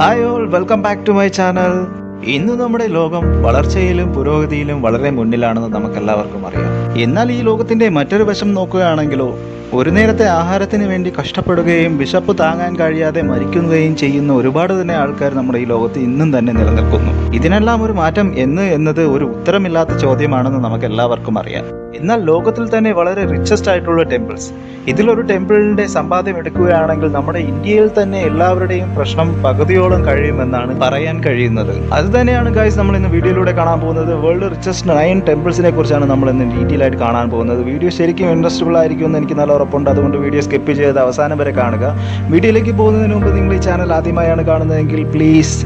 Hi all, welcome back to my channel. ഇന്ന് നമ്മുടെ ലോകം വളർച്ചയിലും പുരോഗതിയിലും വളരെ മുന്നിലാണെന്ന് നമുക്കെല്ലാവർക്കും അറിയാം. എന്നാൽ ഈ ലോകത്തിന്റെ മറ്റൊരു വശം നോക്കുകയാണെങ്കിലോ, ഒരു നേരത്തെ ആഹാരത്തിന് വേണ്ടി കഷ്ടപ്പെടുകയും വിശപ്പ് താങ്ങാൻ കഴിയാതെ മരിക്കുകയും ചെയ്യുന്ന ഒരുപാട് തന്നെ ആൾക്കാർ നമ്മുടെ ഈ ലോകത്ത് ഇന്നും തന്നെ നിലനിൽക്കുന്നു. ഇതിനെല്ലാം ഒരു മാറ്റം എന്നത് ഒരു ഉത്തരമില്ലാത്ത ചോദ്യമാണെന്ന് നമുക്ക് എല്ലാവർക്കും അറിയാം. എന്നാൽ ലോകത്തിൽ തന്നെ വളരെ റിച്ചസ്റ്റ് ആയിട്ടുള്ള ടെമ്പിൾസ്, ഇതിലൊരു ടെമ്പിളിന്റെ സമ്പാദ്യം എടുക്കുകയാണെങ്കിൽ നമ്മുടെ ഇന്ത്യയിൽ തന്നെ എല്ലാവരുടെയും പ്രശ്നം പകുതിയോളം കഴിയുമെന്നാണ് പറയാൻ കഴിയുന്നത്. അത് തന്നെയാണ് ഗൈസ് നമ്മൾ ഇന്ന് വീഡിയോയിലൂടെ കാണാൻ പോകുന്നത്. വേൾഡ് റിച്ചസ്റ്റ് 9 ടെമ്പിൾസിനെ കുറിച്ചാണ് നമ്മൾ ഇന്ന് ഡീറ്റെയിൽ ആയിട്ട് കാണാൻ പോകുന്നത്. വീഡിയോ ശരിക്കും ഇൻട്രസ്റ്റബിൾ ആയിരിക്കുമെന്ന് എനിക്ക് നല്ല ഉറപ്പുണ്ട്. അതുകൊണ്ട് വീഡിയോ സ്കിപ്പ് ചെയ്ത് അവസാനം വരെ കാണുക. വീഡിയോയിലേക്ക് പോകുന്നതിന് മുമ്പ് നിങ്ങൾ ഈ ചാനൽ ആദ്യമായാണ് കാണുന്നതെങ്കിൽ പ്ലീസ്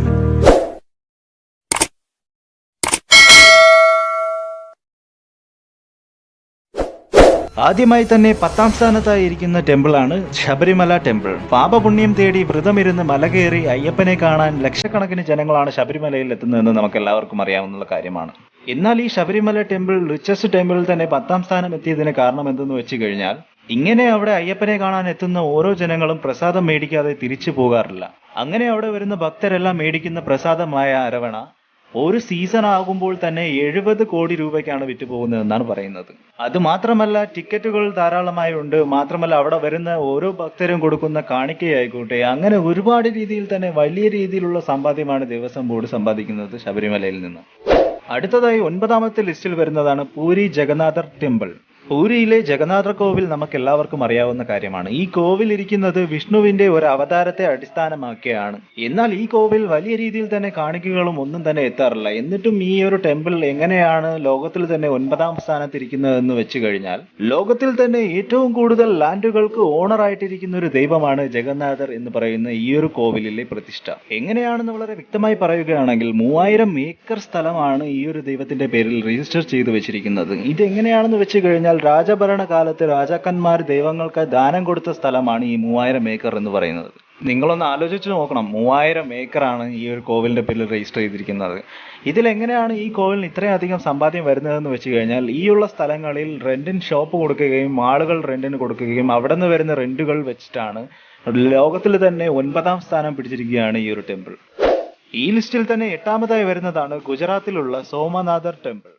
ആദ്യമായി തന്നെ 10ാം സ്ഥാനത്തായി ഇരിക്കുന്ന ടെമ്പിളാണ് ശബരിമല ടെമ്പിൾ. പാപപുണ്യം തേടി വ്രതമിരുന്ന് മല കയറി അയ്യപ്പനെ കാണാൻ ലക്ഷക്കണക്കിന് ജനങ്ങളാണ് ശബരിമലയിൽ എത്തുന്നതെന്ന് നമുക്ക് എല്ലാവർക്കും അറിയാവുന്ന കാര്യമാണ്. എന്നാൽ ഈ ശബരിമല ടെമ്പിൾ റിച്ചസ്റ്റ് ടെമ്പിളിൽ തന്നെ 10ാം സ്ഥാനം എത്തിയതിന് കാരണം എന്തെന്ന് വെച്ച് കഴിഞ്ഞാൽ, ഇങ്ങനെ അവിടെ അയ്യപ്പനെ കാണാൻ എത്തുന്ന ഓരോ ജനങ്ങളും പ്രസാദം മേടിക്കാതെ തിരിച്ചു പോകാറില്ല. അങ്ങനെ അവിടെ വരുന്ന ഭക്തരെല്ലാം മേടിക്കുന്ന പ്രസാദമായ അരവണ ഒരു സീസൺ ആകുമ്പോൾ തന്നെ 70 കോടി രൂപയ്ക്കാണ് വിറ്റുപോകുന്നതെന്നാണ് പറയുന്നത്. അത് മാത്രമല്ല, ടിക്കറ്റുകൾ ധാരാളമായി ഉണ്ട്. മാത്രമല്ല, അവിടെ വരുന്ന ഓരോ ഭക്തരും കൊടുക്കുന്ന കാണിക്കയായിക്കോട്ടെ, അങ്ങനെ ഒരുപാട് രീതിയിൽ തന്നെ വലിയ രീതിയിലുള്ള സമ്പാദ്യമാണ് ദേവസ്വം ബോർഡ് സമ്പാദിക്കുന്നത് ശബരിമലയിൽ നിന്ന്. അടുത്തതായി 9ാമത്തെ ലിസ്റ്റിൽ വരുന്നതാണ് പൂരി ജഗന്നാഥർ ടെമ്പിൾ. പൂരിയിലെ ജഗന്നാഥ കോവിൽ നമുക്ക് എല്ലാവർക്കും അറിയാവുന്ന കാര്യമാണ്. ഈ കോവിൽ ഇരിക്കുന്നത് വിഷ്ണുവിന്റെ ഒരു അവതാരത്തെ അടിസ്ഥാനമാക്കിയാണ്. എന്നാൽ ഈ കോവിൽ വലിയ രീതിയിൽ തന്നെ കാണിക്കകളും ഒന്നും തന്നെ എത്താറില്ല. എന്നിട്ടും ഈ ഒരു ടെമ്പിൾ എങ്ങനെയാണ് ലോകത്തിൽ തന്നെ 9ാം സ്ഥാനത്തിരിക്കുന്നതെന്ന് വെച്ച് കഴിഞ്ഞാൽ, ലോകത്തിൽ തന്നെ ഏറ്റവും കൂടുതൽ ലാൻഡുകൾക്ക് ഓണർ ആയിട്ടിരിക്കുന്ന ഒരു ദൈവമാണ് ജഗന്നാഥർ എന്ന് പറയുന്ന ഈ ഒരു കോവിലിലെ പ്രതിഷ്ഠ. എങ്ങനെയാണെന്ന് വളരെ വ്യക്തമായി പറയുകയാണെങ്കിൽ, 3000 ഏക്കർ സ്ഥലമാണ് ഈ ഒരു ദൈവത്തിന്റെ പേരിൽ രജിസ്റ്റർ ചെയ്തു വെച്ചിരിക്കുന്നത്. ഇത് എങ്ങനെയാണെന്ന് വെച്ച് കഴിഞ്ഞാൽ, രാജഭരണകാലത്ത് രാജാക്കന്മാർ ദൈവങ്ങൾക്ക് ദാനം കൊടുത്ത സ്ഥലമാണ് ഈ 3000 ഏക്കർ എന്ന് പറയുന്നത്. നിങ്ങളൊന്ന് ആലോചിച്ച് നോക്കണം, 3000 ഏക്കറാണ് ഈ ഒരു കോവിലിന്റെ പേരിൽ രജിസ്റ്റർ ചെയ്തിരിക്കുന്നത്. ഇതിലെങ്ങനെയാണ് ഈ കോവിലിന് ഇത്രയധികം സമ്പാദ്യം വരുന്നതെന്ന് വെച്ച് കഴിഞ്ഞാൽ, ഈ ഉള്ള സ്ഥലങ്ങളിൽ റെന്റിന് ഷോപ്പ് കൊടുക്കുകയും ആളുകൾ റെന്റിന് കൊടുക്കുകയും അവിടെ നിന്ന് വരുന്ന റെന്റുകൾ വെച്ചിട്ടാണ് ലോകത്തിൽ തന്നെ 9ാം സ്ഥാനം പിടിച്ചിരിക്കുകയാണ് ഈ ഒരു ടെമ്പിൾ. ഈ ലിസ്റ്റിൽ തന്നെ 8ാമതായി വരുന്നതാണ് ഗുജറാത്തിലുള്ള സോമനാഥർ ടെമ്പിൾ.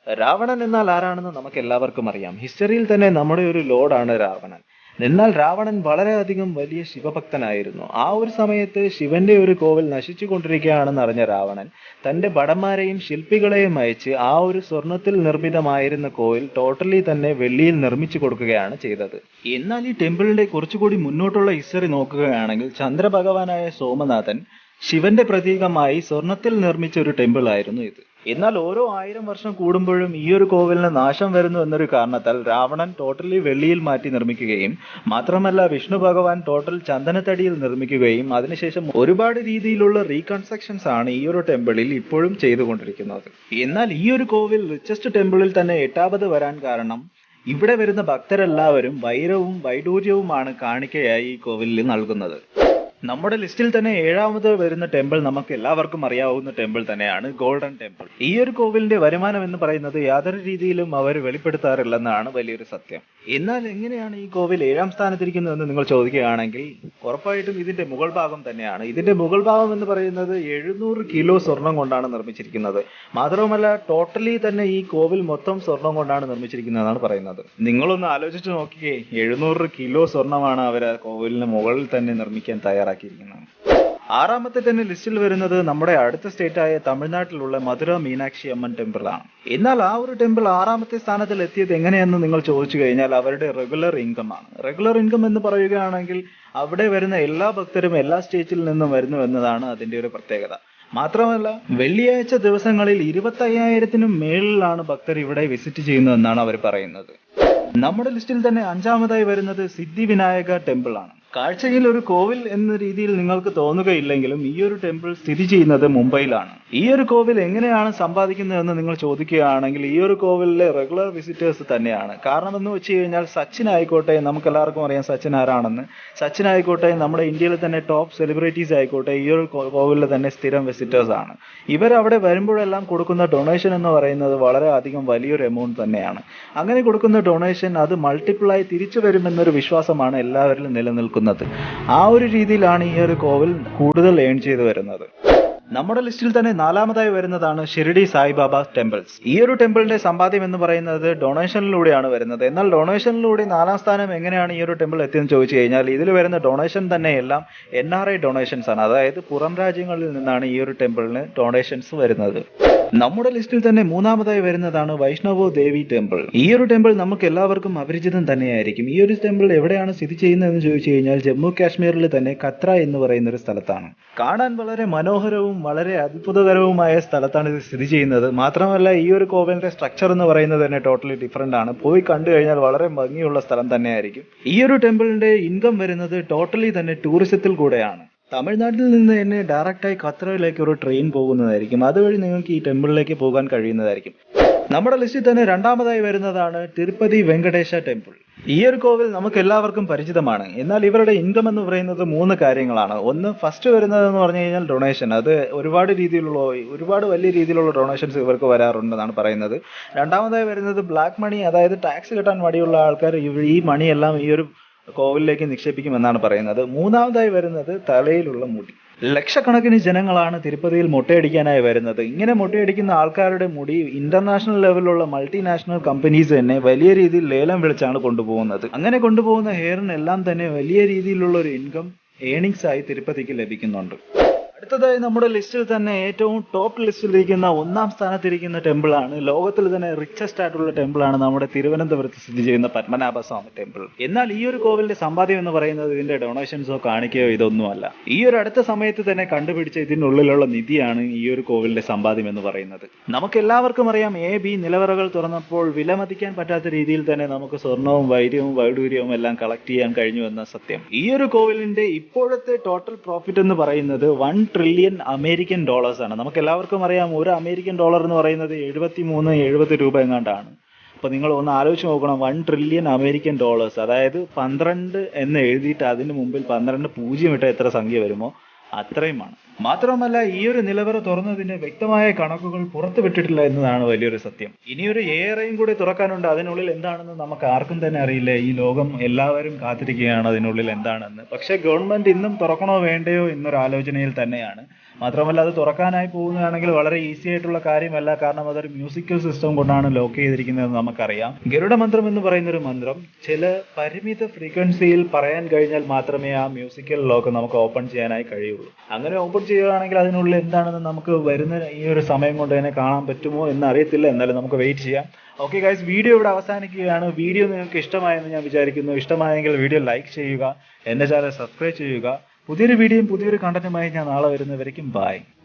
രാവണൻ എന്നാൽ ആരാണെന്ന് നമുക്ക് എല്ലാവർക്കും അറിയാം. ഹിസ്റ്ററിയിൽ തന്നെ നമ്മുടെ ഒരു ലോർഡാണ് രാവണൻ. എന്നാൽ രാവണൻ വളരെയധികം വലിയ ശിവഭക്തനായിരുന്നു. ആ ഒരു സമയത്ത് ശിവന്റെ ഒരു കോവിൽ നശിച്ചു കൊണ്ടിരിക്കുകയാണെന്ന് അറിഞ്ഞ രാവണൻ തന്റെ ഭടന്മാരെയും ശില്പികളെയും അയച്ച് ആ ഒരു സ്വർണത്തിൽ നിർമ്മിതമായിരുന്ന കോവിൽ ടോട്ടലി തന്നെ വെള്ളിയിൽ നിർമ്മിച്ചു കൊടുക്കുകയാണ് ചെയ്തത്. എന്നാൽ ഈ ടെമ്പിളിന്റെ കുറച്ചുകൂടി മുന്നോട്ടുള്ള ഹിസ്റ്ററി നോക്കുകയാണെങ്കിൽ, ചന്ദ്രഭഗവാനായ സോമനാഥൻ ശിവന്റെ പ്രതീകമായി സ്വർണത്തിൽ നിർമ്മിച്ച ഒരു ടെമ്പിൾ ആയിരുന്നു ഇത്. എന്നാൽ ഓരോ 1000 വർഷം കൂടുമ്പോഴും ഈ ഒരു കോവിലിന് നാശം വരുന്നു എന്നൊരു കാരണത്താൽ രാവണൻ ടോട്ടലി വെള്ളിയിൽ മാറ്റി നിർമ്മിക്കുകയും, മാത്രമല്ല വിഷ്ണു ഭഗവാൻ ടോട്ടൽ ചന്ദനത്തടിയിൽ നിർമ്മിക്കുകയും, അതിനുശേഷം ഒരുപാട് രീതിയിലുള്ള റീകൺസ്ട്രക്ഷൻസ് ആണ് ഈ ഒരു ടെമ്പിളിൽ ഇപ്പോഴും ചെയ്തുകൊണ്ടിരിക്കുന്നത്. എന്നാൽ ഈ ഒരു കോവിൽ റിച്ചസ്റ്റ് ടെമ്പിളിൽ തന്നെ 8ാമത് വരാൻ കാരണം, ഇവിടെ വരുന്ന ഭക്തരെല്ലാവരും വൈരവും വൈഡൂര്യവുമാണ് കാണിക്കയായി ഈ കോവിലിൽ നൽകുന്നത്. നമ്മുടെ ലിസ്റ്റിൽ തന്നെ 7ാമത് വരുന്ന ടെമ്പിൾ നമുക്ക് എല്ലാവർക്കും അറിയാവുന്ന ടെമ്പിൾ തന്നെയാണ് ഗോൾഡൻ ടെമ്പിൾ. ഈ ഒരു കോവിലിന്റെ വരുമാനം എന്ന് പറയുന്നത് യാതൊരു രീതിയിലും അവർ വെളിപ്പെടുത്താറില്ലെന്നാണ് വലിയൊരു സത്യം. എന്നാൽ എങ്ങനെയാണ് ഈ കോവിൽ 7ാം സ്ഥാനത്തിരിക്കുന്നതെന്ന് നിങ്ങൾ ചോദിക്കുകയാണെങ്കിൽ, ഉറപ്പായിട്ടും ഇതിന്റെ മുകൾ ഭാഗം തന്നെയാണ്. ഇതിന്റെ മുകൾ ഭാഗം എന്ന് പറയുന്നത് 700 കിലോ സ്വർണം കൊണ്ടാണ് നിർമ്മിച്ചിരിക്കുന്നത്. മാത്രവുമല്ല, ടോട്ടലി തന്നെ ഈ കോവിൽ മൊത്തം സ്വർണം കൊണ്ടാണ് നിർമ്മിച്ചിരിക്കുന്നതെന്നാണ് പറയുന്നത്. നിങ്ങളൊന്ന് ആലോചിച്ച് നോക്കിക്കേ, 700 കിലോ സ്വർണമാണ് അവർ ആ കോവിലിന് മുകളിൽ തന്നെ നിർമ്മിക്കാൻ തയ്യാറാക്കിയിരിക്കുന്നത്. 6ാമത്തെ തന്നെ ലിസ്റ്റിൽ വരുന്നത് നമ്മുടെ അടുത്ത സ്റ്റേറ്റായ തമിഴ്നാട്ടിലുള്ള മധുര മീനാക്ഷി അമ്മൻ ടെമ്പിൾ ആണ്. എന്നാൽ ആ ഒരു ടെമ്പിൾ 6ാമത്തെ സ്ഥാനത്തിൽ എത്തിയത് എങ്ങനെയെന്ന് നിങ്ങൾ ചോദിച്ചു കഴിഞ്ഞാൽ, അവരുടെ റെഗുലർ ഇൻകം ആണ്. റെഗുലർ ഇൻകം എന്ന് പറയുകയാണെങ്കിൽ, അവിടെ വരുന്ന എല്ലാ ഭക്തരും എല്ലാ സ്റ്റേറ്റിൽ നിന്നും വരുന്നു എന്നതാണ് അതിന്റെ ഒരു പ്രത്യേകത. മാത്രമല്ല, വെള്ളിയാഴ്ച ദിവസങ്ങളിൽ 25,000-നും മേളിലാണ് ഭക്തർ ഇവിടെ വിസിറ്റ് ചെയ്യുന്നതെന്നാണ് അവർ പറയുന്നത്. നമ്മുടെ ലിസ്റ്റിൽ തന്നെ 5ാമതായി വരുന്നത് സിദ്ധി വിനായക ടെമ്പിൾ ആണ്. കാഴ്ചയിൽ ഒരു കോവിൽ എന്ന രീതിയിൽ നിങ്ങൾക്ക് തോന്നുകയില്ലെങ്കിലും, ഈ ഒരു ടെമ്പിൾ സ്ഥിതി ചെയ്യുന്നത് മുംബൈയിലാണ്. ഈ ഒരു കോവിൽ എങ്ങനെയാണ് സമ്പാദിക്കുന്നതെന്ന് നിങ്ങൾ ചോദിക്കുകയാണെങ്കിൽ ഈ ഒരു കോവിലിലെ റെഗുലർ വിസിറ്റേഴ്സ് തന്നെയാണ്. കാരണം എന്ന് വെച്ച് കഴിഞ്ഞാൽ സച്ചിൻ ആയിക്കോട്ടെ, നമുക്ക് എല്ലാവർക്കും അറിയാം സച്ചിൻ ആരാണെന്ന്. സച്ചിൻ ആയിക്കോട്ടെ, നമ്മുടെ ഇന്ത്യയിലെ തന്നെ ടോപ്പ് സെലിബ്രിറ്റീസ് ആയിക്കോട്ടെ, ഈ ഒരു കോവിലിലെ തന്നെ സ്ഥിരം വിസിറ്റേഴ്സ് ആണ്. ഇവരവിടെ വരുമ്പോഴെല്ലാം കൊടുക്കുന്ന ഡൊണേഷൻ എന്ന് പറയുന്നത് വളരെ അധികം വലിയൊരു എമൗണ്ട് തന്നെയാണ്. അങ്ങനെ കൊടുക്കുന്ന ഡൊണേഷൻ അത് മൾട്ടിപ്പിളായി തിരിച്ചു വരുമെന്നൊരു വിശ്വാസമാണ് എല്ലാവരിലും നിലനിൽക്കുന്നത്. ആ ഒരു രീതിയിലാണ് ഈ ഒരു കോവിൽ കൂടുതൽ ഏൺ ചെയ്തു വരുന്നത്. നമ്മുടെ ലിസ്റ്റിൽ തന്നെ 4-മതായി വരുന്നതാണ് ഷിർഡി സായിബാബ ടെമ്പിൾസ്. ഈ ഒരു ടെമ്പിളിന്റെ സമ്പാദ്യം എന്ന് പറയുന്നത് ഡൊണേഷനിലൂടെയാണ് വരുന്നത്. എന്നാൽ ഡൊണേഷനിലൂടെ 4-ാം സ്ഥാനം എങ്ങനെയാണ് ഈ ഒരു ടെമ്പിൾ എത്തിയെന്ന് ചോദിച്ചു കഴിഞ്ഞാൽ ഇതിൽ വരുന്ന ഡൊണേഷൻ തന്നെ എല്ലാം NRI ഡൊണേഷൻസ് ആണ്. അതായത് പുറം രാജ്യങ്ങളിൽ നിന്നാണ് ഈ ഒരു ടെമ്പിളിന് ഡൊണേഷൻസ് വരുന്നത്. നമ്മുടെ ലിസ്റ്റിൽ തന്നെ 3-മതായി വരുന്നതാണ് വൈഷ്ണവോ ദേവി ടെമ്പിൾ. ഈ ഒരു ടെമ്പിൾ നമുക്ക് എല്ലാവർക്കും അപരിചിതം തന്നെയായിരിക്കും. ഈ ഒരു ടെമ്പിൾ എവിടെയാണ് സ്ഥിതി ചെയ്യുന്നതെന്ന് ചോദിച്ചു കഴിഞ്ഞാൽ ജമ്മു കാശ്മീരിൽ തന്നെ കത്ര എന്ന് പറയുന്ന ഒരു സ്ഥലത്താണ്. കാണാൻ വളരെ മനോഹരവും വളരെ അത്ഭുതകരവുമായ സ്ഥലത്താണ് ഇത് സ്ഥിതി ചെയ്യുന്നത്. മാത്രമല്ല ഈ ഒരു കോവിലിന്റെ സ്ട്രക്ചർ എന്ന് പറയുന്നത് തന്നെ ടോട്ടലി ഡിഫറെന്റ് ആണ്. പോയി കണ്ടു കഴിഞ്ഞാൽ വളരെ ഭംഗിയുള്ള സ്ഥലം തന്നെയായിരിക്കും. ഈ ഒരു ടെമ്പിളിന്റെ ഇൻകം വരുന്നത് ടോട്ടലി തന്നെ ടൂറിസത്തിൽ കൂടെയാണ്. തമിഴ്നാട്ടിൽ നിന്ന് തന്നെ ഡയറക്റ്റായി ഖത്തറിലേക്ക് ഒരു ട്രെയിൻ പോകുന്നതായിരിക്കും. അതുവഴി നിങ്ങൾക്ക് ഈ ടെമ്പിളിലേക്ക് പോകാൻ കഴിയുന്നതായിരിക്കും. നമ്മുടെ ലിസ്റ്റിൽ തന്നെ 2-മതായി വരുന്നതാണ് തിരുപ്പതി വെങ്കടേശ ടെമ്പിൾ. ഈ ഒരു കോവിൽ നമുക്ക് എല്ലാവർക്കും പരിചിതമാണ്. എന്നാൽ ഇവരുടെ ഇൻകം എന്ന് പറയുന്നത് 3 കാര്യങ്ങളാണ്. ഒന്ന്, ഫസ്റ്റ് വരുന്നത് എന്ന് പറഞ്ഞു കഴിഞ്ഞാൽ ഡൊണേഷൻ. അത് ഒരുപാട് വലിയ രീതിയിലുള്ള ഡൊണേഷൻസ് ഇവർക്ക് വരാറുണ്ടെന്നാണ് പറയുന്നത്. 2-മതായി വരുന്നത് ബ്ലാക്ക് മണി, അതായത് ടാക്സ് കെട്ടാൻ മടിയുള്ള ആൾക്കാർ ഈ മണിയെല്ലാം ഈ ഒരു കോവിലിലേക്ക് നിക്ഷേപിക്കുമെന്നാണ് പറയുന്നത്. 3-മതായി വരുന്നത് തലയിലുള്ള മുടി. ലക്ഷക്കണക്കിന് ജനങ്ങളാണ് തിരുപ്പതിയിൽ മൊട്ടയടിക്കാനായി വരുന്നത്. ഇങ്ങനെ മൊട്ടയടിക്കുന്ന ആൾക്കാരുടെ മുടി ഇന്റർനാഷണൽ ലെവലിലുള്ള മൾട്ടിനാഷണൽ കമ്പനീസ് തന്നെ വലിയ രീതിയിൽ ലേലം വിളിച്ചാണ് കൊണ്ടുപോകുന്നത്. അങ്ങനെ കൊണ്ടുപോകുന്ന ഹെയറിനെല്ലാം തന്നെ വലിയ രീതിയിലുള്ള ഒരു ഇൻകം ഏണിങ്സ് ആയി തിരുപ്പതിക്ക് ലഭിക്കുന്നുണ്ട്. അടുത്തതായി നമ്മുടെ ലിസ്റ്റിൽ തന്നെ ഏറ്റവും ടോപ്പ് ലിസ്റ്റിലിരിക്കുന്ന 1-ാം സ്ഥാനത്തിരിക്കുന്ന ടെമ്പിളാണ്, ലോകത്തിൽ തന്നെ റിച്ചസ്റ്റ് ആയിട്ടുള്ള ടെമ്പിളാണ് നമ്മുടെ തിരുവനന്തപുരത്ത് സ്ഥിതി ചെയ്യുന്ന പത്മനാഭസ്വാമി ടെമ്പിൾ. എന്നാൽ ഈ ഒരു കോവിലിന്റെ സമ്പാദ്യം എന്ന് പറയുന്നത് ഇതിന്റെ ഡൊണേഷൻസോ കാണിക്കയോ ഇതൊന്നുമല്ല. ഈ ഒരു അടുത്ത സമയത്ത് തന്നെ കണ്ടുപിടിച്ച ഇതിനുള്ളിലുള്ള നിധിയാണ് ഈ ഒരു കോവിലിന്റെ സമ്പാദ്യം എന്ന് പറയുന്നത്. നമുക്ക് എല്ലാവർക്കും അറിയാം AB നിലവറകൾ തുറന്നപ്പോൾ വിലമതിക്കാൻ പറ്റാത്ത രീതിയിൽ തന്നെ നമുക്ക് സ്വർണവും വൈഡൂര്യവും എല്ലാം കളക്ട് ചെയ്യാൻ കഴിഞ്ഞു എന്ന സത്യം. ഈ ഒരു കോവിലിന്റെ ഇപ്പോഴത്തെ ടോട്ടൽ പ്രോഫിറ്റ് എന്ന് പറയുന്നത് $1 ട്രില്യൺ അമേരിക്കൻ ഡോളേഴ്സ് ആണ്. നമുക്ക് എല്ലാവർക്കും അറിയാം ഒരു അമേരിക്കൻ ഡോളർ എന്ന് പറയുന്നത് 73-70 രൂപ എങ്ങാണ്ടാണ്. അപ്പൊ നിങ്ങൾ ഒന്ന് ആലോചിച്ച് നോക്കണം, 1 ട്രില്യൺ അമേരിക്കൻ ഡോളേഴ്സ്, അതായത് 12 എന്ന് എഴുതിയിട്ട് അതിന് മുമ്പിൽ 12 പൂജ്യം ഇട്ട എത്ര സംഖ്യ വരുമോ അത്രയുമാണ്. മാത്രമല്ല ഈ ഒരു നിലവറ തുറന്നതിന്റെ വ്യക്തമായ കണക്കുകൾ പുറത്തു വിട്ടിട്ടില്ല എന്നതാണ് വലിയൊരു സത്യം. ഇനിയൊരു ഏറെയും കൂടി തുറക്കാനുണ്ട്. അതിനുള്ളിൽ എന്താണെന്ന് നമുക്ക് ആർക്കും തന്നെ അറിയില്ല. ഈ ലോകം എല്ലാവരും കാത്തിരിക്കുകയാണ് അതിനുള്ളിൽ എന്താണെന്ന്. പക്ഷെ ഗവൺമെന്റ് ഇന്നും തുറക്കണോ വേണ്ടയോ എന്നൊരു ആലോചനയിൽ തന്നെയാണ്. മാത്രമല്ല അത് തുറക്കാനായി പോകുന്നതാണെങ്കിൽ വളരെ ഈസി ആയിട്ടുള്ള കാര്യമല്ല. കാരണം അതൊരു മ്യൂസിക്കൽ സിസ്റ്റം കൊണ്ടാണ് ലോക്ക് ചെയ്തിരിക്കുന്നത് നമുക്കറിയാം. ഗരുഡ മന്ത്രം എന്ന് പറയുന്ന ഒരു മന്ത്രം ചില പരിമിത ഫ്രീക്വൻസിയിൽ പറയാൻ കഴിഞ്ഞാൽ മാത്രമേ ആ മ്യൂസിക്കൽ ലോക്ക് നമുക്ക് ഓപ്പൺ ചെയ്യാനായി കഴിയുള്ളൂ. അങ്ങനെ ഓപ്പൺ ചെയ്യുകയാണെങ്കിൽ അതിനുള്ളിൽ എന്താണെന്ന് നമുക്ക് വരുന്ന ഈ ഒരു സമയം കൊണ്ട് തന്നെ കാണാൻ പറ്റുമോ എന്ന് അറിയത്തില്ല. എന്നാലും നമുക്ക് വെയിറ്റ് ചെയ്യാം. ഓക്കെ ഗൈസ്, വീഡിയോ ഇവിടെ അവസാനിക്കുകയാണ്. വീഡിയോ നിങ്ങൾക്ക് ഇഷ്ടമായെന്ന് ഞാൻ വിചാരിക്കുന്നു. ഇഷ്ടമായെങ്കിൽ വീഡിയോ ലൈക്ക് ചെയ്യുക, എന്റെ ചാനൽ സബ്സ്ക്രൈബ് ചെയ്യുക. പുതിയൊരു വീഡിയോയും പുതിയൊരു കണ്ടന്റുമായി ഞാൻ നാളെ വരുന്നവരേക്കും ബൈ.